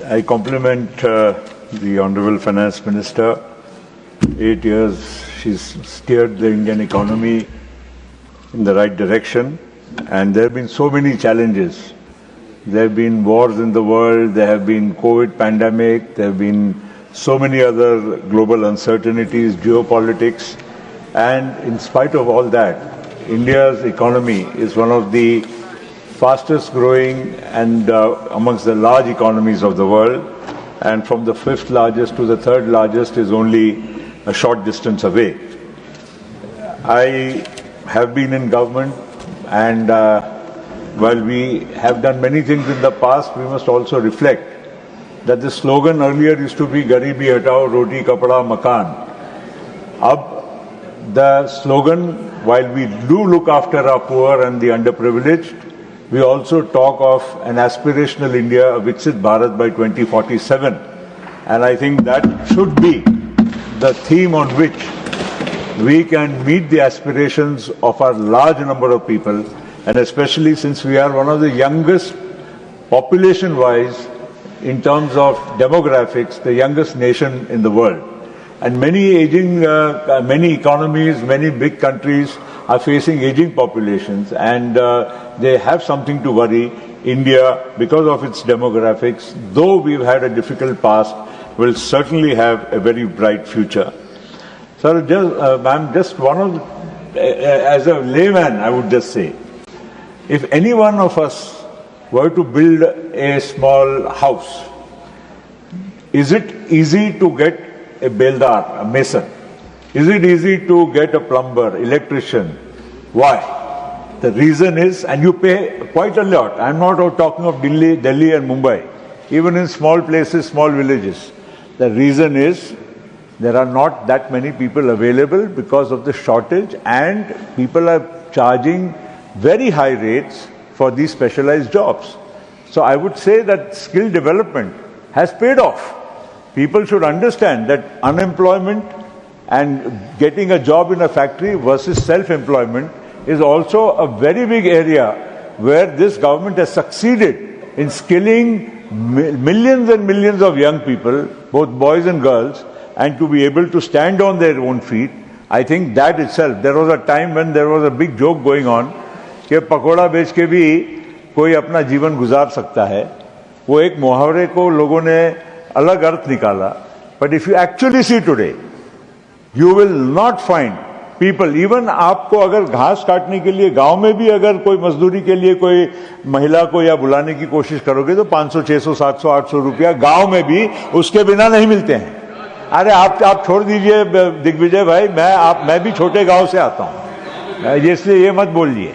I compliment the Honorable Finance Minister. 8 years she's steered the Indian economy in the right direction, and there have been so many challenges. There have been wars in the world, there have been COVID pandemic, there have been so many other global uncertainties, geopolitics, and in spite of all that, India's economy is one of the fastest growing and amongst the large economies of the world, and from the fifth largest to the third largest is only a short distance away. I have been in government, and while we have done many things in the past, we must also reflect that the slogan earlier used to be Garibi Hatao, Roti Kapda Makan. The slogan, while we do look after our poor and the underprivileged, we also talk of an aspirational India, a Viksit Bharat by 2047. And I think that should be the theme on which we can meet the aspirations of our large number of people, and especially since we are one of the youngest population-wise in terms of demographics, the youngest nation in the world. And many many economies, many big countries are facing aging populations, and they have something to worry. India, because of its demographics, though we've had a difficult past, will certainly have a very bright future. So, ma'am, just as a layman, I would just say, if any one of us were to build a small house, is it easy to get a beldar, a mason? Is it easy to get a plumber, electrician? Why? The reason is, and you pay quite a lot. I'm not talking of Delhi and Mumbai, even in small places, small villages. The reason is there are not that many people available because of the shortage, and people are charging very high rates for these specialized jobs. So I would say that skill development has paid off. People should understand that unemployment and getting a job in a factory versus self-employment is also a very big area where this government has succeeded in skilling millions and millions of young people, both boys and girls, and to be able to stand on their own feet. I think that itself, there was a time when there was a big joke going on कि पकोड़ा बेच के भी कोई अपना जीवन गुजार सकता है. वो एक मुहावरे को लोगों ने अलग अर्थ निकाला. But if you actually see today, you will not find people, even आपको अगर घास काटने के लिए गांव में भी अगर कोई मजदूरी के लिए कोई महिला को या बुलाने की कोशिश करोगे तो 500, 600, 700, 800 रुपया गांव में भी उसके बिना नहीं मिलते हैं. अरे आप छोड़ दीजिए दिग्विजय भाई, मैं भी छोटे गांव से आता हूं, इसलिए ये मत बोलिए.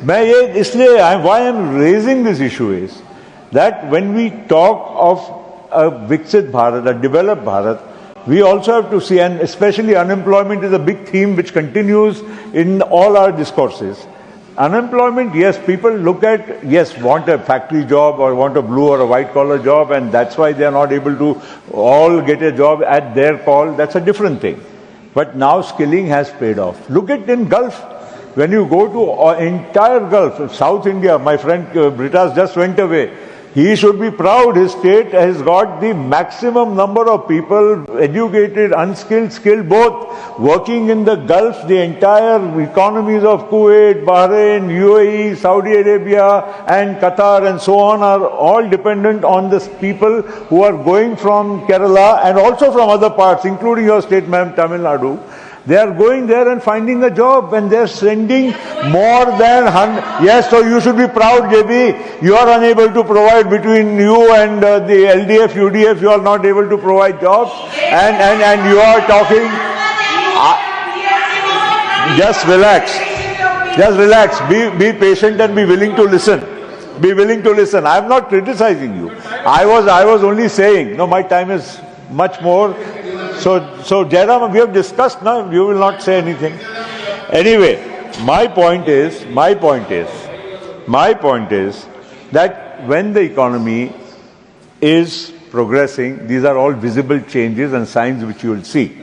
मैं ये इसलिए why I'm raising this issue is that when we talk of a Viksit Bharat, a developed Bharat, we also have to see, and especially unemployment is a big theme which continues in all our discourses. Unemployment, yes, people look at, yes, want a factory job or want a blue or a white collar job, and that's why they are not able to all get a job at their call. That's a different thing. But now skilling has paid off. Look at in Gulf. When you go to entire Gulf, South India, my friend Britas just went away. He should be proud. His state has got the maximum number of people, educated, unskilled, skilled, both working in the Gulf. The entire economies of Kuwait, Bahrain, UAE, Saudi Arabia and Qatar and so on are all dependent on the people who are going from Kerala and also from other parts, including your state, ma'am, Tamil Nadu. They are going there and finding a job, and they are sending more than 100. Yes, so you should be proud, JB. You are unable to provide between you and the LDF, UDF. You are not able to provide jobs, and you are talking. Just relax. Just relax. Be patient and be willing to listen. Be willing to listen. I am not criticizing you. I was only saying. No, my time is much more. So Jairam, we have discussed now, you will not say anything. Anyway, my point is that when the economy is progressing, these are all visible changes and signs which you will see.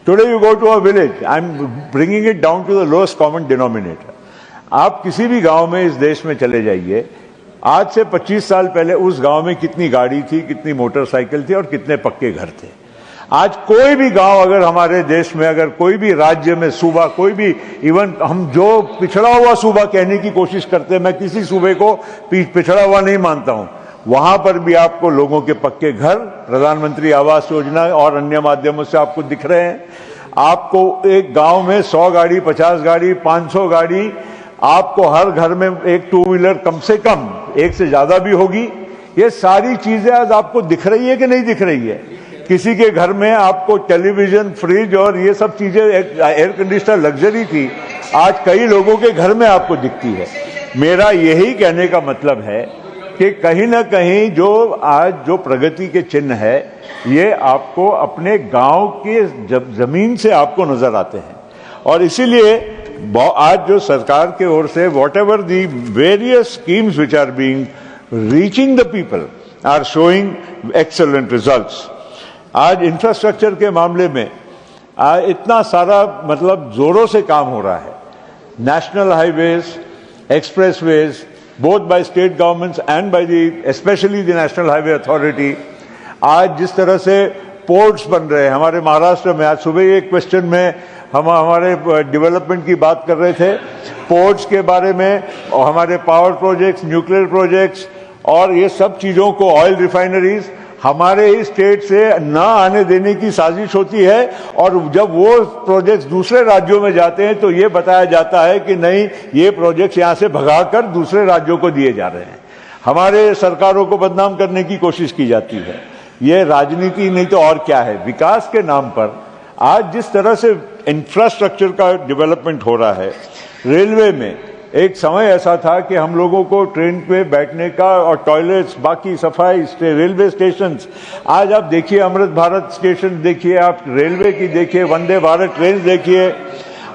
Today you go to a village, I'm bringing it down to the lowest common denominator. आप किसी भी गांव में इस देश में चले जाइए, आज से 25 साल पहले उस गांव में कितनी गाड़ी थी, कितनी मोटरसाइकिल थी और कितने पक्के घर थे। आज कोई भी गांव अगर हमारे देश में, अगर कोई भी राज्य में, सूबा, कोई भी, इवन हम जो पिछड़ा हुआ सूबा कहने की कोशिश करते हैं, मैं किसी सूबे को पिछड़ा हुआ नहीं मानता हूं, वहां पर भी आपको लोगों के पक्के घर, प्रधानमंत्री आवास योजना और अन्य माध्यमों से आपको दिख रहे हैं। आपको एक गांव में 100 गाड़ी, 50 गाड़ी, 500 गाड़ी, आपको हर घर में एक 2 व्हीलर कम से कम, एक से ज्यादा भी होगी। ये सारी चीजें आज आपको दिख रही है कि नहीं दिख रही है? किसी के घर में आपको टेलीविजन, फ्रिज और ये सब चीजें, एयर कंडीशनर लग्जरी थी, आज कई लोगों के घर में आपको दिखती है। मेरा यही कहने का मतलब है कि कहीं ना कहीं जो आज जो प्रगति के चिन्ह है, ये आपको अपने गांव के जमीन से आपको नजर आते हैं। और इसीलिए आज जो सरकार के ओर से whatever the various schemes which are being reaching the people are showing excellent results. आज इंफ्रास्ट्रक्चर के मामले में इतना सारा मतलब जोरों से काम हो रहा है। National highways, expressways, both by state governments and by especially the National Highway Authority। आज जिस तरह से पोर्ट्स बन रहे हैं हमारे महाराष्ट्र में, आज सुबह एक क्वेश्चन में हम हमारे डेवलपमेंट की बात कर रहे थे, पोर्ट्स के बारे में, और हमारे पावर प्रोजेक्ट्स, न्यूक्लियर प्रोजेक्ट्स और ये सब चीज़ों को, ऑयल रिफाइनरीज हमारे ही स्टेट से ना आने देने की साजिश होती है। और जब वो प्रोजेक्ट्स दूसरे राज्यों में जाते हैं तो ये बताया जाता है कि नहीं, ये प्रोजेक्ट्स यहाँ से भगाकर दूसरे राज्यों को दिए जा रहे हैं। हमारे सरकारों को बदनाम करने की कोशिश की जाती है। ये राजनीति नहीं तो और क्या है। विकास के नाम पर आज जिस तरह से इंफ्रास्ट्रक्चर का डेवलपमेंट हो रहा है, रेलवे में एक समय ऐसा था कि हम लोगों को ट्रेन पे बैठने का और टॉयलेट्स, बाकी सफाई, रेलवे स्टेशंस, आज आप देखिए अमृत भारत स्टेशन देखिए, आप रेलवे की देखिए, वंदे भारत ट्रेन देखिए,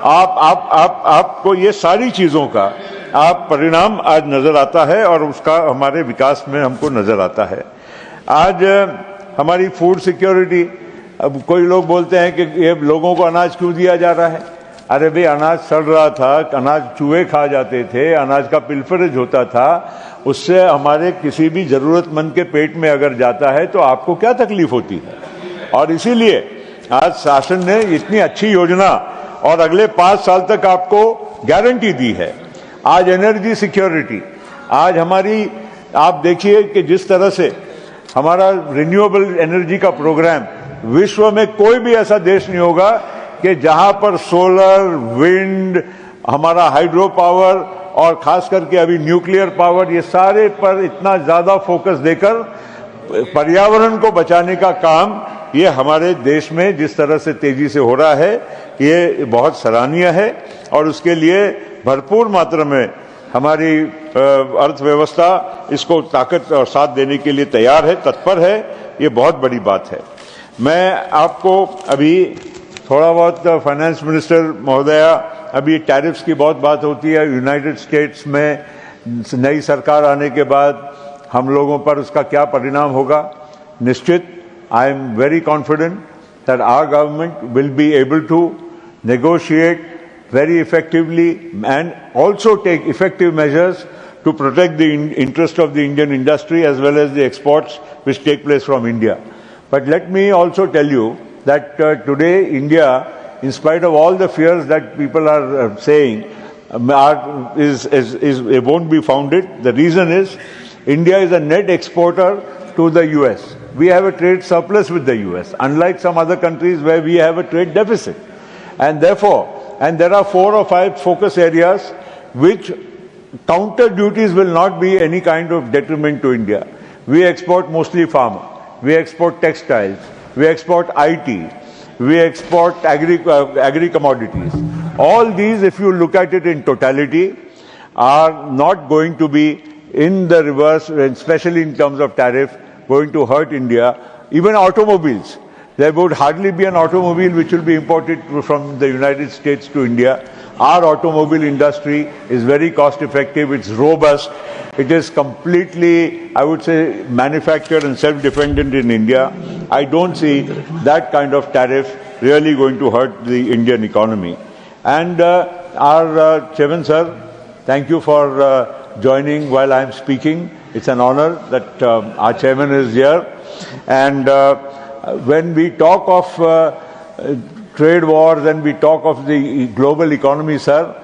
आपको ये सारी चीज़ों का आप परिणाम आज नज़र आता है और उसका हमारे विकास में हमको नज़र आता है। आज हमारी फूड सिक्योरिटी, अब कोई लोग बोलते हैं कि ये लोगों को अनाज क्यों दिया जा रहा है। अरे भाई, अनाज सड़ रहा था, अनाज चूहे खा जाते थे, अनाज का पिल्फरेज होता था, उससे हमारे किसी भी जरूरतमंद के पेट में अगर जाता है तो आपको क्या तकलीफ होती है। और इसीलिए आज शासन ने इतनी अच्छी योजना और अगले 5 साल तक आपको गारंटी दी है। आज एनर्जी सिक्योरिटी, आज हमारी, आप देखिए कि जिस तरह से हमारा रिन्यूएबल एनर्जी का प्रोग्राम, विश्व में कोई भी ऐसा देश नहीं होगा कि जहां पर सोलर, विंड, हमारा हाइड्रो पावर और खास करके अभी न्यूक्लियर पावर, ये सारे पर इतना ज्यादा फोकस देकर पर्यावरण को बचाने का काम ये हमारे देश में जिस तरह से तेजी से हो रहा है, ये बहुत सराहनीय है। और उसके लिए भरपूर मात्रा में हमारी अर्थव्यवस्था इसको ताकत और साथ देने के लिए तैयार है, तत्पर है। ये बहुत बड़ी बात है। मैं आपको अभी थोड़ा बहुत फाइनेंस मिनिस्टर महोदया, अभी टैरिफ्स की बहुत बात होती है। यूनाइटेड स्टेट्स में नई सरकार आने के बाद हम लोगों पर उसका क्या परिणाम होगा, निश्चित I am very confident that our government will be able to negotiate very effectively and also take effective measures to protect the interest of the Indian industry as well as the exports which take place from India. But let me also tell you that today India, in spite of all the fears that people are saying, it won't be founded. The reason is India is a net exporter to the US. We have a trade surplus with the US, unlike some other countries where we have a trade deficit. And therefore, there are 4 or 5 focus areas which counter duties will not be any kind of detriment to India. We export mostly pharma, we export textiles, we export IT, we export agri-commodities. All these, if you look at it in totality, are not going to be in the reverse, especially in terms of tariff, going to hurt India. Even automobiles. There would hardly be an automobile which will be imported from the United States to India. Our automobile industry is very cost effective, it's robust, it is completely, I would say, manufactured and self-dependent in India. I don't see that kind of tariff really going to hurt the Indian economy. And our Chairman sir, thank you for joining while I'm speaking. It's an honor that our chairman is here. And when we talk of trade wars and we talk of the global economy, sir,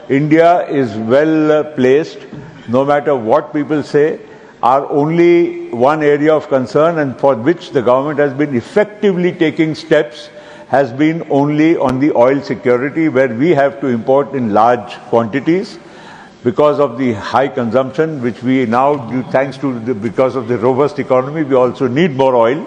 India is well placed. No matter what people say, our only one area of concern, and for which the government has been effectively taking steps, has been only on the oil security, where we have to import in large quantities because of the high consumption, which we now do thanks to because of the robust economy. We also need more oil.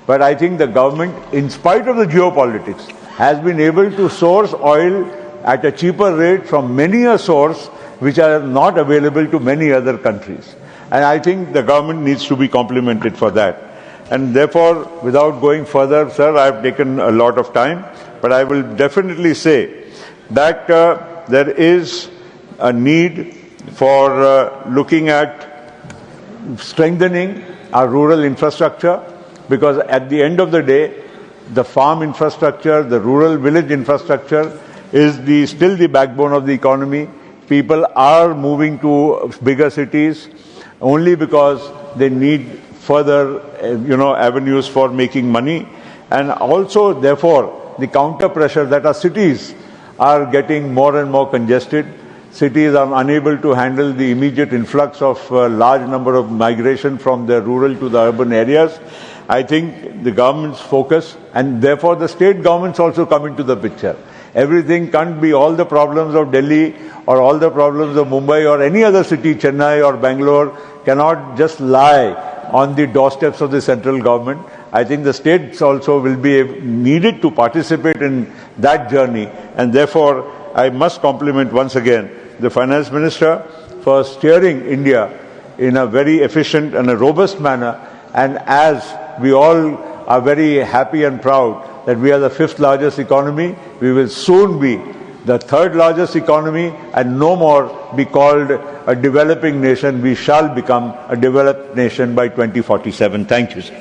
But I think the government, in spite of the geopolitics, has been able to source oil at a cheaper rate from many a source which are not available to many other countries. And I think the government needs to be complimented for that. And therefore, without going further, sir, I have taken a lot of time, but I will definitely say that there is a need for looking at strengthening our rural infrastructure, because at the end of the day, the farm infrastructure, the rural village infrastructure is still the backbone of the economy. People are moving to bigger cities only because they need further avenues for making money. And also, therefore, the counter pressure that our cities are getting more and more congested. Cities are unable to handle the immediate influx of a large number of migration from the rural to the urban areas. I think the government's focus, and therefore the state governments also come into the picture. Everything can't be all the problems of Delhi or all the problems of Mumbai or any other city, Chennai or Bangalore, cannot just lie on the doorsteps of the central government. I think the states also will be needed to participate in that journey. And therefore, I must compliment once again the Finance Minister for steering India in a very efficient and a robust manner. And as we all are very happy and proud that we are the 5th largest economy, we will soon be the 3rd largest economy and no more be called a developing nation. We shall become a developed nation by 2047. Thank you, sir.